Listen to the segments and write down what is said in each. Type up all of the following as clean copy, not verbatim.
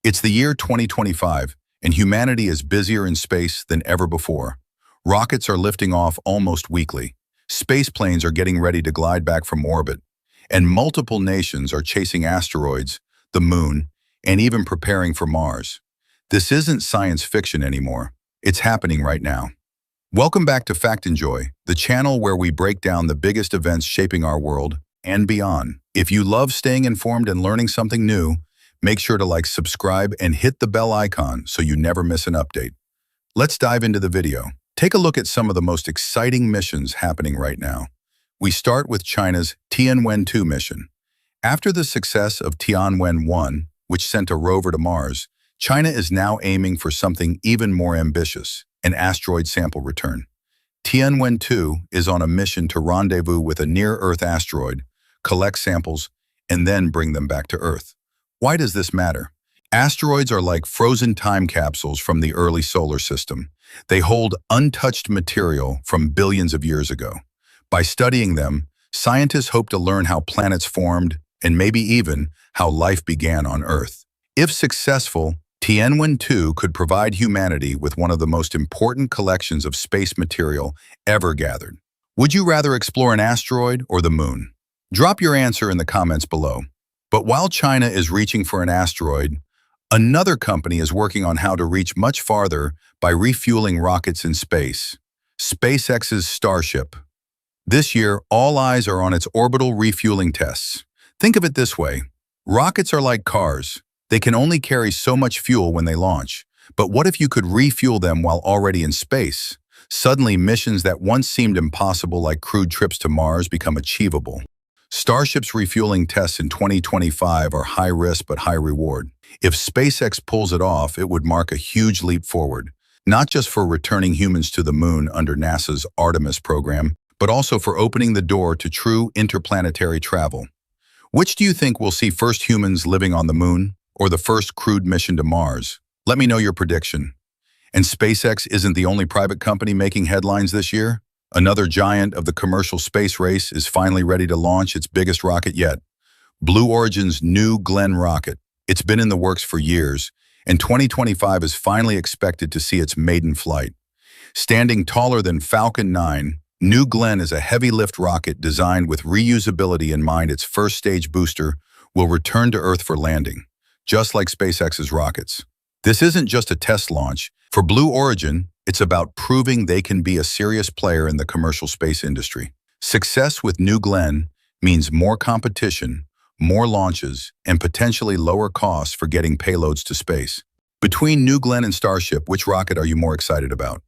It's the year 2025, and humanity is busier in space than ever before. Rockets are lifting off almost weekly. Space planes are getting ready to glide back from orbit. And multiple nations are chasing asteroids, the moon, and even preparing for Mars. This isn't science fiction anymore. It's happening right now. Welcome back to Fact Enjoy, the channel where we break down the biggest events shaping our world and beyond. If you love staying informed and learning something new, make sure to subscribe, and hit the bell icon so you never miss an update. Let's dive into the video. Take a look at some of the most exciting missions happening right now. We start with China's Tianwen-2 mission. After the success of Tianwen-1, which sent a rover to Mars, China is now aiming for something even more ambitious: an asteroid sample return. Tianwen-2 is on a mission to rendezvous with a near-Earth asteroid, collect samples, and then bring them back to Earth. Why does this matter? Asteroids are like frozen time capsules from the early solar system. They hold untouched material from billions of years ago. By studying them, scientists hope to learn how planets formed and maybe even how life began on Earth. If successful, Tianwen-2 could provide humanity with one of the most important collections of space material ever gathered. Would you rather explore an asteroid or the moon? Drop your answer in the comments below. But while China is reaching for an asteroid, another company is working on how to reach much farther by refueling rockets in space: SpaceX's Starship. This year, all eyes are on its orbital refueling tests. Think of it this way: rockets are like cars. They can only carry so much fuel when they launch. But what if you could refuel them while already in space? Suddenly, missions that once seemed impossible, like crewed trips to Mars, become achievable. Starship's refueling tests in 2025 are high risk but high reward. If SpaceX pulls it off, it would mark a huge leap forward, not just for returning humans to the moon under NASA's Artemis program, but also for opening the door to true interplanetary travel. Which do you think will see first humans living on the moon, or the first crewed mission to Mars? Let me know your prediction. And SpaceX isn't the only private company making headlines this year. Another giant of the commercial space race is finally ready to launch its biggest rocket yet: Blue Origin's New Glenn rocket. It's been in the works for years, and 2025 is finally expected to see its maiden flight. Standing taller than Falcon 9, New Glenn is a heavy-lift rocket designed with reusability in mind. Its first-stage booster will return to Earth for landing, just like SpaceX's rockets. This isn't just a test launch. For Blue Origin, it's about proving they can be a serious player in the commercial space industry. Success with New Glenn means more competition, more launches, and potentially lower costs for getting payloads to space. Between New Glenn and Starship, which rocket are you more excited about?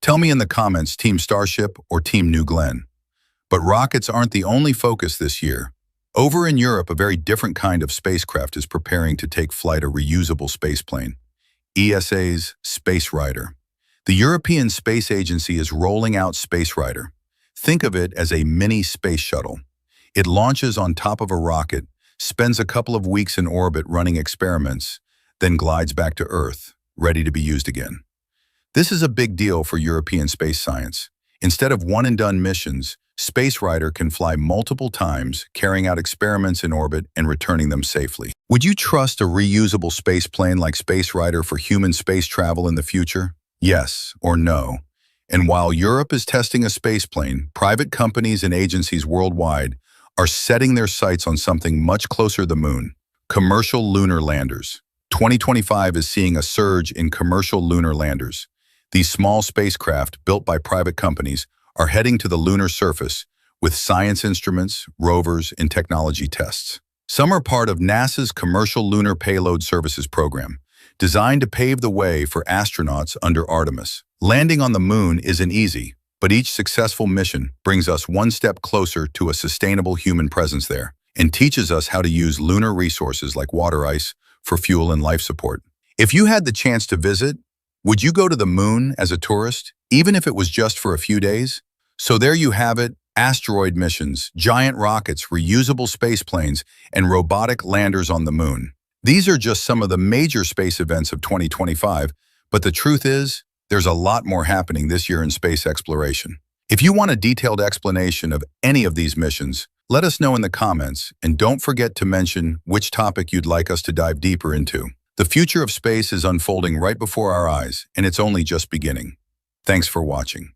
Tell me in the comments, Team Starship or Team New Glenn. But rockets aren't the only focus this year. Over in Europe, a very different kind of spacecraft is preparing to take flight: a reusable spaceplane. ESA's Space Rider. The European Space Agency is rolling out Space Rider. Think of it as a mini space shuttle. It launches on top of a rocket, spends a couple of weeks in orbit running experiments, then glides back to Earth, ready to be used again. This is a big deal for European space science. Instead of one-and-done missions, Space Rider can fly multiple times, carrying out experiments in orbit and returning them safely. Would you trust a reusable spaceplane like Space Rider for human space travel in the future? Yes or no? And while Europe is testing a spaceplane, private companies and agencies worldwide are setting their sights on something much closer to the moon: commercial lunar landers. 2025 is seeing a surge in commercial lunar landers. These small spacecraft, built by private companies, are heading to the lunar surface with science instruments, rovers, and technology tests. Some are part of NASA's Commercial Lunar Payload Services program, designed to pave the way for astronauts under Artemis. Landing on the moon isn't easy, but each successful mission brings us one step closer to a sustainable human presence there, and teaches us how to use lunar resources like water ice for fuel and life support. If you had the chance to visit, would you go to the moon as a tourist, even if it was just for a few days? So there you have it: asteroid missions, giant rockets, reusable spaceplanes, and robotic landers on the moon. These are just some of the major space events of 2025, but the truth is, there's a lot more happening this year in space exploration. If you want a detailed explanation of any of these missions, let us know in the comments, and don't forget to mention which topic you'd like us to dive deeper into. The future of space is unfolding right before our eyes, and it's only just beginning. Thanks for watching.